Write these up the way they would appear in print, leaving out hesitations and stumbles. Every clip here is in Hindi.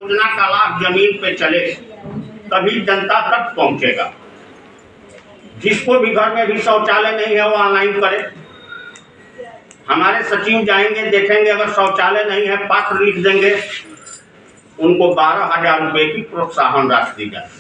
योजना का लाभ जमीन पे चले तभी जनता तक पहुंचेगा। जिसको भी घर में भी शौचालय नहीं है वो ऑनलाइन करे। हमारे सचिव जाएंगे देखेंगे, अगर शौचालय नहीं है पात्र लिख देंगे, उनको 12,000 रुपये की प्रोत्साहन राशि दी जाती।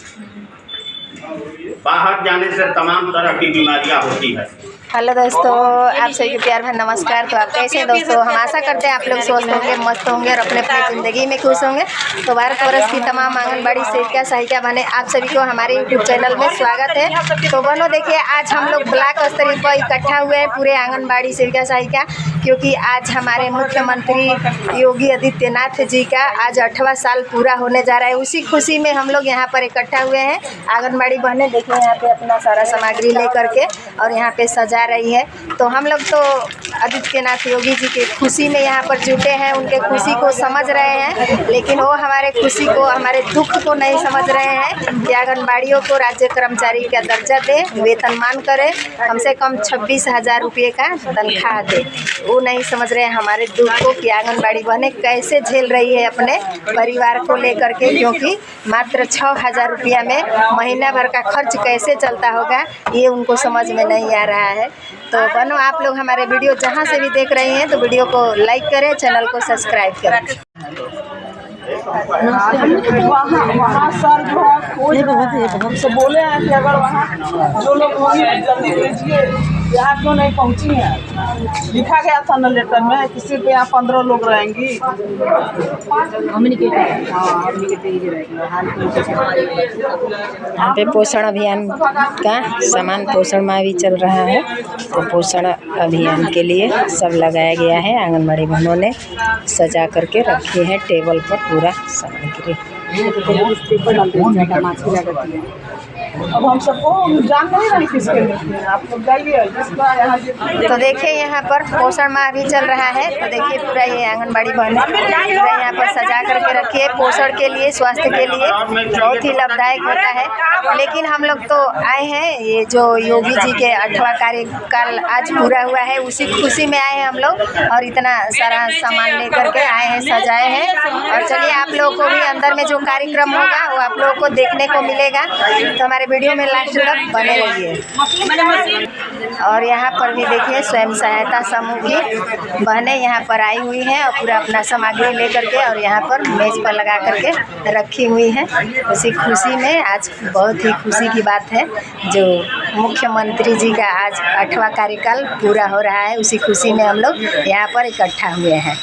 बाहर जाने से तमाम तरह की बीमारियां होती है। हेलो दोस्तों, आप सभी को प्यार भरा नमस्कार। तो आप कैसे हैं दोस्तों? हम आशा करते हैं आप लोग स्वस्थ होंगे, मस्त होंगे और अपने अपने ज़िंदगी में खुश होंगे। तो भारत वर्ष की तमाम आंगनबाड़ी सेविका सहायिका बने आप सभी को हमारे यूट्यूब चैनल में स्वागत है। तो बनो देखिए, आज हम लोग ब्लॉक स्तर पर इकट्ठा हुए हैं पूरे आंगनबाड़ी सेविका सहायिका, क्योंकि आज हमारे मुख्यमंत्री योगी आदित्यनाथ जी का आज 8वां साल पूरा होने जा रहा है। उसी खुशी में हम लोग यहाँ पर इकट्ठा हुए हैं। आंगनबाड़ी बहने देखिए यहाँ पे अपना सारा सामग्री ले करके और यहाँ पे सजा रही है। तो हम लोग तो आदित्यनाथ योगी जी के खुशी में यहाँ पर जुटे हैं, उनके खुशी को समझ रहे हैं, लेकिन वो हमारे खुशी को, हमारे दुख को नहीं समझ रहे हैं कि आंगनबाड़ियों को राज्य कर्मचारी का दर्जा दे, वेतनमान करे, कम से कम 26,000 रुपये का तनख्वाह दे। वो नहीं समझ रहे हैं हमारे दुख को कि आंगनबाड़ी बहनें कैसे झेल रही है अपने परिवार को लेकर के, क्योंकि मात्र 6,000 रुपया में महीना भर का खर्च कैसे चलता होगा ये उनको समझ में नहीं आ रहा है। तो बनो आप लोग हमारे वीडियो जहाँ से भी देख रहे हैं तो वीडियो को लाइक करें, चैनल को सब्सक्राइब करें। वहाँ सर जो है कोई हमसे बोले हैं कि अगर वहाँ जो लोग होंगे जल्दी भेजिए, यहाँ क्यों नहीं पहुँची हैं। लिखा गया था ना लेटर में कि सिर्फ यहाँ 15 लोग रहेंगी। यहाँ पे पोषण अभियान का समान पोषण माह भी चल रहा है, तो पोषण अभियान के लिए सब लगाया गया है। आंगनबाड़ी बहनों ने सजा करके रखी है टेबल पर पूरा सामग्री। अब हम सबको जान नहीं रहे किसके लिए, आप लोग जाइए जिसका यहाँ। तो देखिए यहाँ पर पोषण माह भी चल रहा है। तो देखिए पूरा ये आंगनबाड़ी बहनें पूरा यहाँ पर सजा करके रखी है पोषण के लिए, स्वास्थ्य के लिए बहुत ही लाभदायक होता है। लेकिन हम लोग तो आए हैं, ये जो योगी जी के 8वां कार्यकाल आज पूरा हुआ है, उसी खुशी में आए हैं हम लोग और इतना सारा सामान लेकर के आए हैं, सजाए हैं। और चलिए आप लोगों को भी अंदर में जो कार्यक्रम होगा वो आप लोगों को देखने को मिलेगा, तो हमारे वीडियो में लास्ट तक बने रहिए। और यहाँ पर भी देखिए स्वयं सहायता समूह की बहनें यहाँ पर आई हुई हैं और पूरा अपना सामग्री लेकर के और यहाँ पर मेज पर लगा करके रखी हुई हैं। उसी खुशी में आज बहुत ही खुशी की बात है, जो मुख्यमंत्री जी का आज 8वां कार्यकाल पूरा हो रहा है, उसी खुशी में हम लोग यहाँ पर इकट्ठा हुए हैं।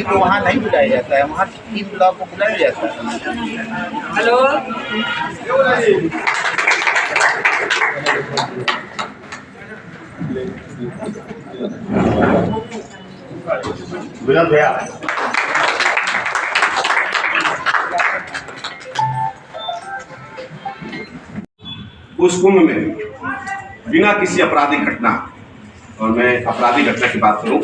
को वहाँ नहीं बुलाया जाता है, वहाँ 3 ब्लॉक को बुलाया जाता है। हेलो विनोद भैया, उस कुंभ में बिना किसी आपराधिक घटना, और मैं आपराधिक घटना की बात करूं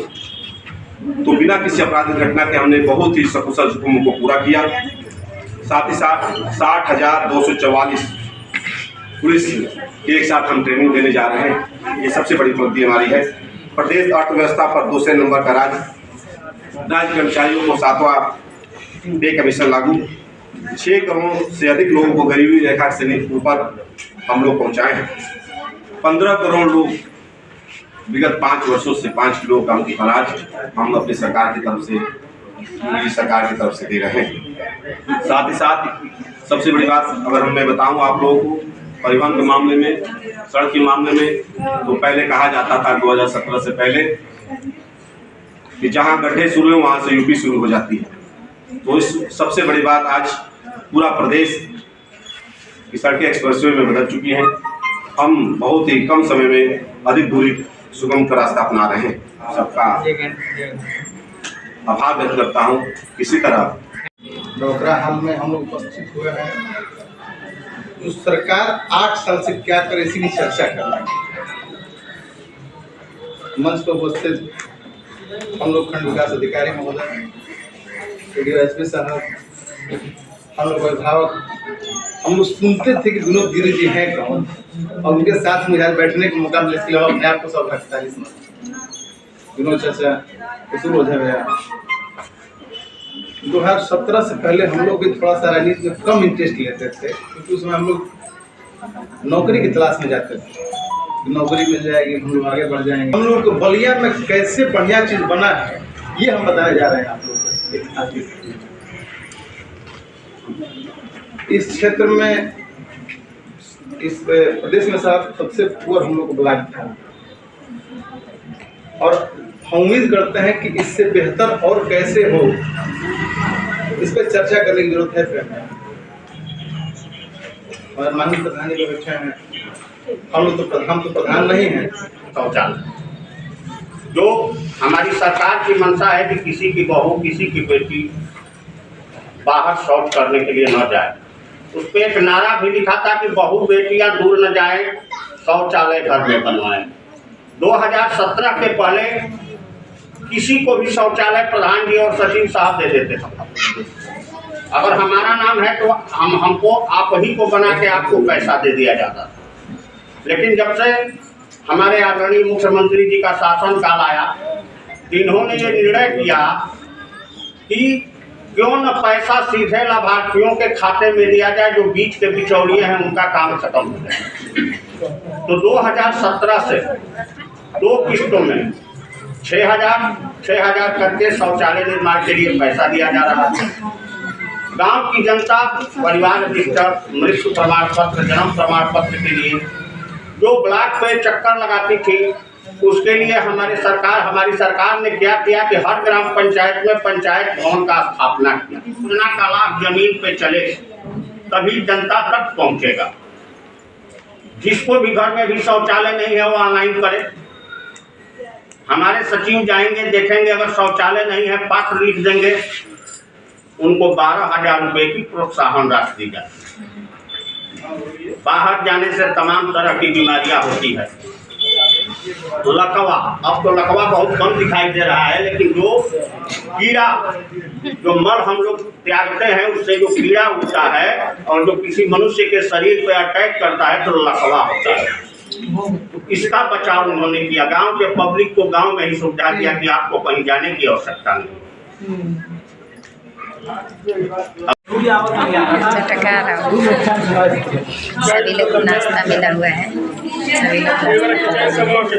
तो बिना किसी आपराधिक घटना के हमने बहुत ही सकुशल कुंभ को पूरा किया। साथ ही साथ 60,244 पुलिस के एक साथ हम ट्रेनिंग देने जा रहे हैं। ये सबसे बड़ी उपलब्धि हमारी है। प्रदेश अर्थव्यवस्था पर दूसरे नंबर का राज्य कर्मचारियों को 7वां पे कमीशन लागू, 6 करोड़ से अधिक लोगों को गरीबी रेखा से ऊपर हम लोग पहुँचाए हैं। 15 करोड़ लोग विगत 5 वर्षों से 5 किलो कम की अनाज हम अपनी सरकार की तरफ से, मोदी सरकार की तरफ से दे रहे हैं। साथ ही साथ सबसे बड़ी बात अगर मैं बताऊं आप लोगों को, परिवहन के मामले में, सड़क के मामले में, तो पहले कहा जाता था 2017 से पहले कि जहां गड्ढे शुरू हैं वहां से यूपी शुरू हो जाती है। तो इस सबसे बड़ी बात आज पूरा प्रदेश की सड़कें एक्सप्रेसवे में बदल चुकी हैं। हम बहुत ही कम समय में अधिक दूरी सुगम का रास्ता अपना रहे हैं। सबका आभार व्यक्त करता हूँ। इसी तरह डोकरा हाल में हम लोग उपस्थित हुए हैं। जो सरकार 8 साल से क्या करे इसी की चर्चा कर रहे हैं। मंच पर उपस्थित हम लोग खंड विकास अधिकारी महोदय, एसपी साहब, हम लोग अभिभावक, हम लोग सुनते थे कि विनोद गिरी जी हैं कौन, और उनके साथ मुझे बैठने का मौका मिला, इसलिए अपने आप को सब 48 विनोद चाचा, कसूर ओझा भैया। 2017 से पहले हम लोग भी थोड़ा सा राजनीति में कम इंटरेस्ट लेते थे, क्योंकि उसमें हम लोग नौकरी की तलाश में जाते थे। नौकरी मिल जाएगी, हम लोग आगे बढ़ जाएंगे। हम लोग को बलिया में कैसे बढ़िया चीज़ बना है, ये हम बताने जा रहे हैं आप लोगों को। इस क्षेत्र में, इस प्रदेश में साहब सबसे पुअर हम लोग को ब्लॉक था, और हम उम्मीद करते हैं कि इससे बेहतर और कैसे हो, इस पर चर्चा करने की जरूरत है। और माननीय प्रधान जी लोग अच्छे हैं, हम तो प्रधान नहीं हैं। शौचालय जो हमारी सरकार की मंशा है कि किसी की बहू, किसी की बेटी बाहर शौच करने के लिए न जाए। उस पर एक नारा भी लिखा था कि बहू बेटियां दूर न जाए, शौचालय घर में बनवाएं। 2017 के पहले किसी को भी शौचालय प्रधान जी और सचिव साहब दे देते थे। अगर हमारा नाम है तो हमको आप ही को बना के आपको पैसा दे दिया जाता था। लेकिन जब से हमारे आदरणीय मुख्यमंत्री जी का शासन काल आया, इन्होंने ये निर्णय किया कि क्यों न पैसा सीधे लाभार्थियों के खाते में दिया जाए, जो बीच के बिचौलिए हैं उनका काम खत्म हो जाए। तो 2017 से 2 किस्तों में 6,000 करके शौचालय निर्माण के लिए पैसा दिया जा रहा है। गांव की जनता परिवार रजिस्टर, मृत्यु प्रमाण पत्र, जन्म प्रमाण पत्र के लिए जो ब्लॉक पे चक्कर लगाती थी, उसके लिए हमारी सरकार ने क्या किया कि हर ग्राम पंचायत में पंचायत भवन का स्थापना किया। योजना का लाभ जमीन पे चले तभी जनता तक पहुंचेगा। जिसको भी घर में भी शौचालय नहीं है वो ऑनलाइन करे। हमारे सचिव जाएंगे, देखेंगे, अगर शौचालय नहीं है पात्र लिख देंगे, उनको 12,000 रुपये की प्रोत्साहन राशि दी जाती है। बाहर जाने से तमाम तरह की बीमारियां होती है। लकवा, अब तो लकवा बहुत कम दिखाई दे रहा है, लेकिन जो कीड़ा, जो मल हम लोग त्यागते हैं, उससे जो कीड़ा उठता है और जो किसी मनुष्य के शरीर पे अटैक करता है तो लकवा होता है। तो इसका बचाव उन्होंने किया। गांव के पब्लिक को गांव में ही सुविधा दिया कि आपको कहीं जाने की आवश्यकता नहीं। सभी लोग को नाश्ता मिला हुआ है, सभी लोग